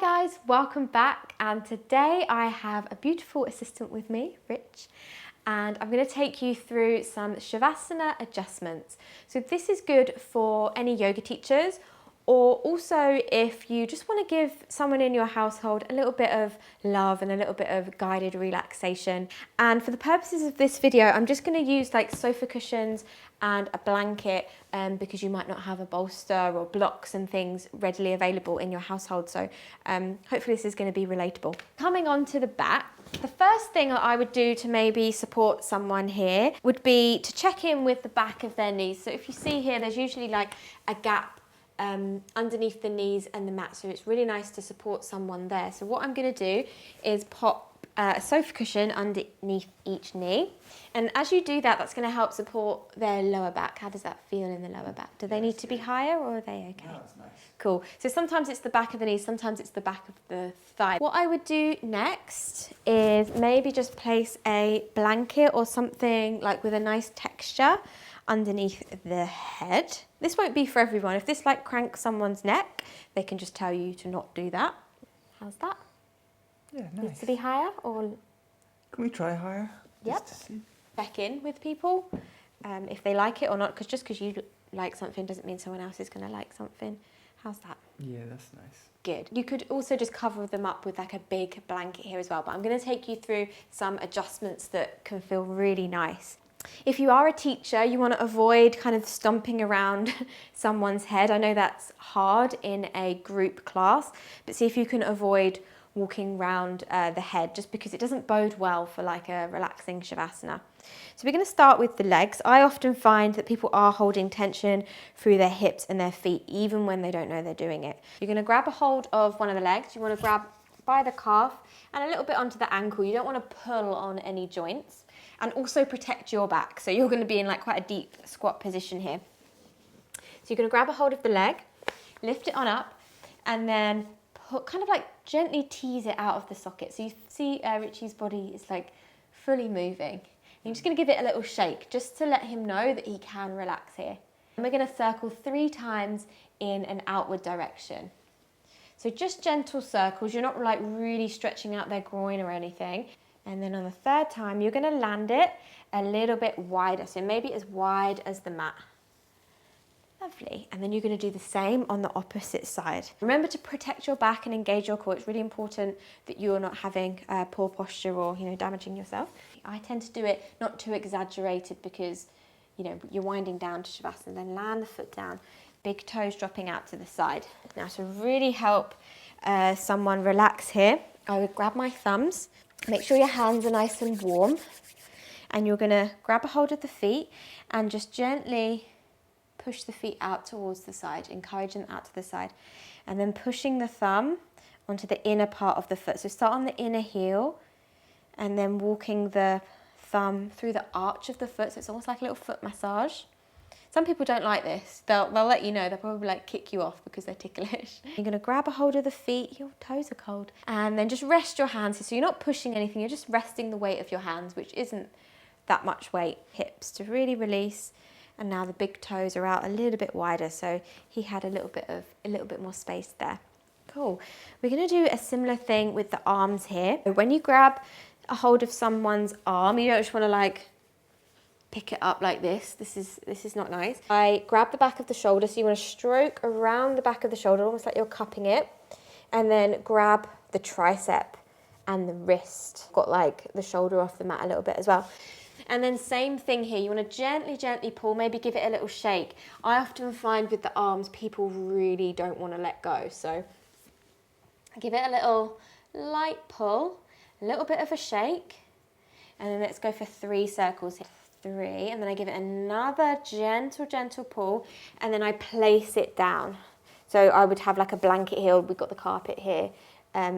guys, welcome back, and today I have a beautiful assistant with me, Rich, and I'm going to take you through some Shavasana adjustments. So this is good for any yoga teachers, or also if you just want to give someone in your household a little bit of love and a little bit of guided relaxation. And for the purposes of this video, I'm just going to use like sofa cushions and a blanket because you might not have a bolster or blocks and things readily available in your household. So hopefully this is going to be relatable. Coming on to the back, the first thing that I would do to maybe support someone here would be to check in with the back of their knees. So if you see here, there's usually like a gap underneath the knees and the mat, so it's really nice to support someone there. So what I'm going to do is pop a sofa cushion underneath each knee, and as you do that, that's going to help support their lower back. How does that feel in the lower back? Do they need to be higher, or are they okay? No, it's nice. Cool. So sometimes it's the back of the knee, sometimes it's the back of the thigh. What I would do next is maybe just place a blanket or something like with a nice texture underneath the head. This won't be for everyone. If this like cranks someone's neck, they can just tell you to not do that. How's that? Yeah, nice. Needs to be higher, or Can we try higher? Yep. Just to see. Check in with people if they like it or not, because just because you like something doesn't mean someone else is going to like something. How's that? Yeah, that's nice. Good. You could also just cover them up with like a big blanket here as well, but I'm going to take you through some adjustments that can feel really nice. If you are a teacher, you want to avoid kind of stomping around someone's head. I know that's hard in a group class, but see if you can avoid walking around the head, just because it doesn't bode well for like a relaxing Shavasana. So we're going to start with the legs. I often find that people are holding tension through their hips and their feet, even when they don't know they're doing it. You're going to grab a hold of one of the legs. You want to grab by the calf and a little bit onto the ankle. You don't want to pull on any joints, and also protect your back. So you're going to be in like quite a deep squat position here. So you're going to grab a hold of the leg, lift it on up, and then kind of like gently tease it out of the socket. So you see Richie's body is like fully moving. You're just going to give it a little shake just to let him know that he can relax here. And we're going to circle 3 times in an outward direction. So just gentle circles. You're not like really stretching out their groin or anything. And then on the 3rd time, you're going to land it a little bit wider. So maybe as wide as the mat. Lovely. And then you're going to do the same on the opposite side. Remember to protect your back and engage your core. It's really important that you're not having poor posture or, damaging yourself. I tend to do it not too exaggerated because, you're winding down to Shavasana. Then land the foot down, big toes dropping out to the side. Now, to really help someone relax here, I would grab my thumbs. Make sure your hands are nice and warm, and you're going to grab a hold of the feet and just gently push the feet out towards the side, encourage them out to the side, and then pushing the thumb onto the inner part of the foot. So start on the inner heel and then walking the thumb through the arch of the foot, so it's almost like a little foot massage. Some people don't like this. They'll let you know. They'll probably like kick you off because they're ticklish. You're going to grab a hold of the feet. Your toes are cold. And then just rest your hands. So you're not pushing anything. You're just resting the weight of your hands, which isn't that much weight. Hips to really release. And now the big toes are out a little bit wider. So he had a little bit more space there. Cool. We're going to do a similar thing with the arms here. When you grab a hold of someone's arm, you don't just want to like pick it up like this. This is not nice. I grab the back of the shoulder, so you want to stroke around the back of the shoulder, almost like you're cupping it, and then grab the tricep and the wrist. Got like the shoulder off the mat a little bit as well. And then same thing here. You want to gently pull, maybe give it a little shake. I often find with the arms, people really don't want to let go. So give it a little light pull, a little bit of a shake, and then let's go for 3 circles here. 3, and then I give it another gentle pull, and then I place it down. So I would have like a blanket here. We've got the carpet here.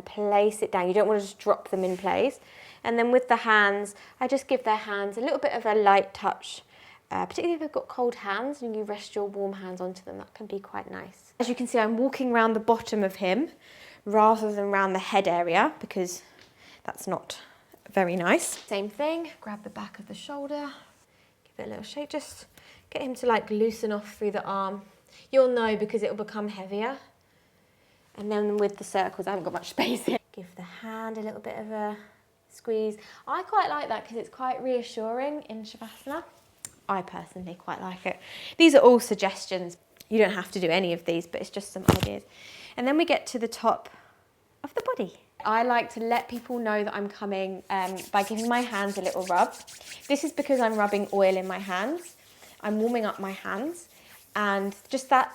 Place it down. You don't want to just drop them in place. And then with the hands, I just give their hands a little bit of a light touch, particularly if they've got cold hands and you rest your warm hands onto them. That can be quite nice. As you can see, I'm walking around the bottom of him rather than around the head area, because that's not very nice. Same thing, grab the back of the shoulder, give it a little shake, just get him to like loosen off through the arm. You'll know because it will become heavier. And then with the circles, I haven't got much space here. Give the hand a little bit of a squeeze. I quite like that because it's quite reassuring in Shavasana. I personally quite like it. These are all suggestions. You don't have to do any of these, but it's just some ideas. And then we get to the top of the body. I like to let people know that I'm coming by giving my hands a little rub. This is because I'm rubbing oil in my hands. I'm warming up my hands, and just that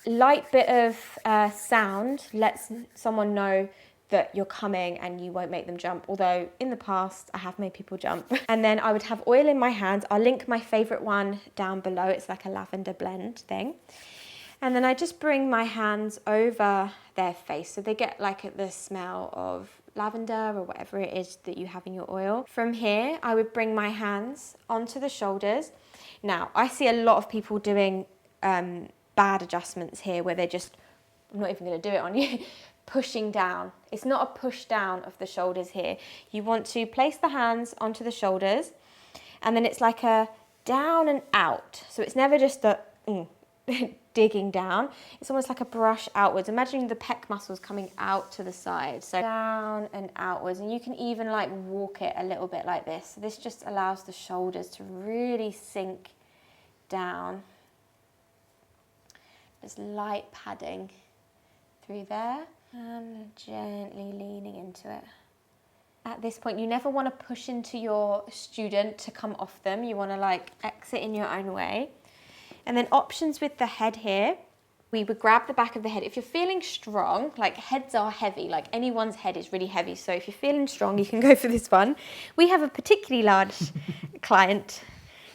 light bit of sound lets someone know that you're coming and you won't make them jump. Although in the past I have made people jump. And then I would have oil in my hands. I'll link my favorite one down below. It's like a lavender blend thing. And then I just bring my hands over their face so they get like the smell of lavender or whatever it is that you have in your oil. From here, I would bring my hands onto the shoulders. Now, I see a lot of people doing bad adjustments here where they're just, I'm not even going to do it on you, pushing down. It's not a push down of the shoulders here. You want to place the hands onto the shoulders, and then it's like a down and out. So it's never just a digging down. It's almost like a brush outwards. Imagine the pec muscles coming out to the side. So down and outwards, and you can even like walk it a little bit like this. So this just allows the shoulders to really sink down. Just light padding through there and gently leaning into it. At this point, you never want to push into your student to come off them. You want to like exit in your own way. And then options with the head here, we would grab the back of the head. If you're feeling strong, like heads are heavy, like anyone's head is really heavy. So if you're feeling strong, you can go for this one. We have a particularly large client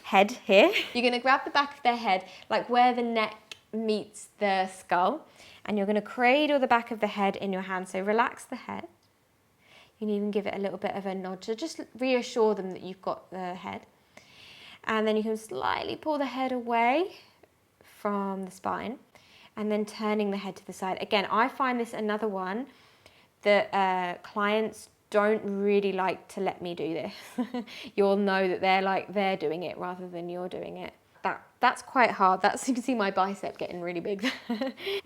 head here. You're going to grab the back of their head, like where the neck meets the skull, and you're going to cradle the back of the head in your hand. So relax the head. You can even give it a little bit of a nod to just reassure them that you've got the head. And then you can slightly pull the head away from the spine, and then turning the head to the side. Again, I find this another one that clients don't really like to let me do this. You'll know that they're doing it rather than you're doing it. That's quite hard. That's, you can see my bicep getting really big.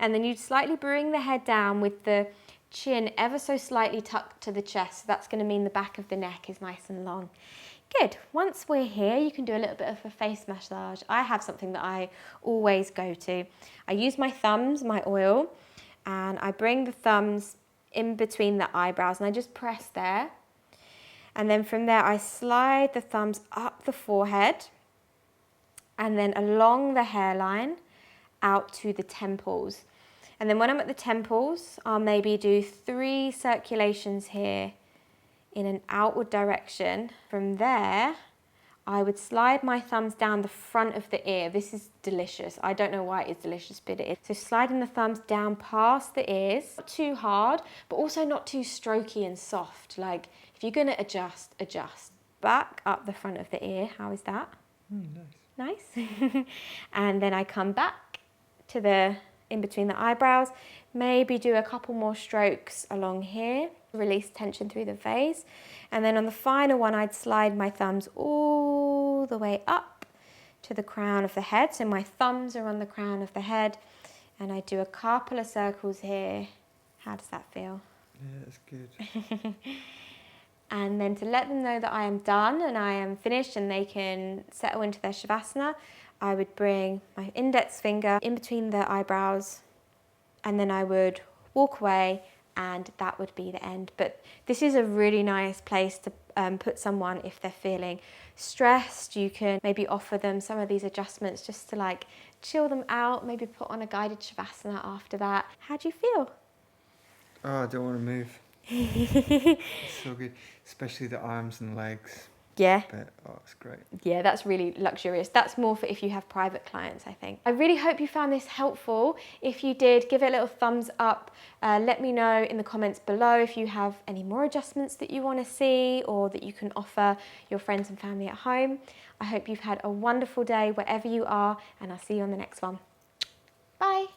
And then you slightly bring the head down with the chin ever so slightly tucked to the chest. So that's going to mean the back of the neck is nice and long. Good. Once we're here, you can do a little bit of a face massage. I have something that I always go to. I use my thumbs, my oil, and I bring the thumbs in between the eyebrows and I just press there. And then from there, I slide the thumbs up the forehead and then along the hairline out to the temples. And then when I'm at the temples, I'll maybe do 3 circulations here in an outward direction. From there, I would slide my thumbs down the front of the ear. This is delicious. I don't know why it is delicious, but it is. So sliding the thumbs down past the ears, not too hard, but also not too strokey and soft. Like if you're gonna adjust, adjust. Back up the front of the ear. How is that? Nice. And then I come back to the in between the eyebrows, maybe do a couple more strokes along here, release tension through the face. And then on the final one, I'd slide my thumbs all the way up to the crown of the head. So my thumbs are on the crown of the head, and I do a couple of circles here. How does that feel? Yeah, that's good. And then to let them know that I am done and I am finished and they can settle into their Shavasana, I would bring my index finger in between the eyebrows, and then I would walk away, and that would be the end. But this is a really nice place to put someone if they're feeling stressed. You can maybe offer them some of these adjustments just to like chill them out, maybe put on a guided Shavasana after that. How do you feel? Oh, I don't want to move. It's so good, especially the arms and legs. Yeah. But, oh, it's great. Yeah, that's really luxurious. That's more for if you have private clients, I think. I really hope you found this helpful. If you did, give it a little thumbs up. Let me know in the comments below if you have any more adjustments that you want to see or that you can offer your friends and family at home. I hope you've had a wonderful day wherever you are, and I'll see you on the next one. Bye.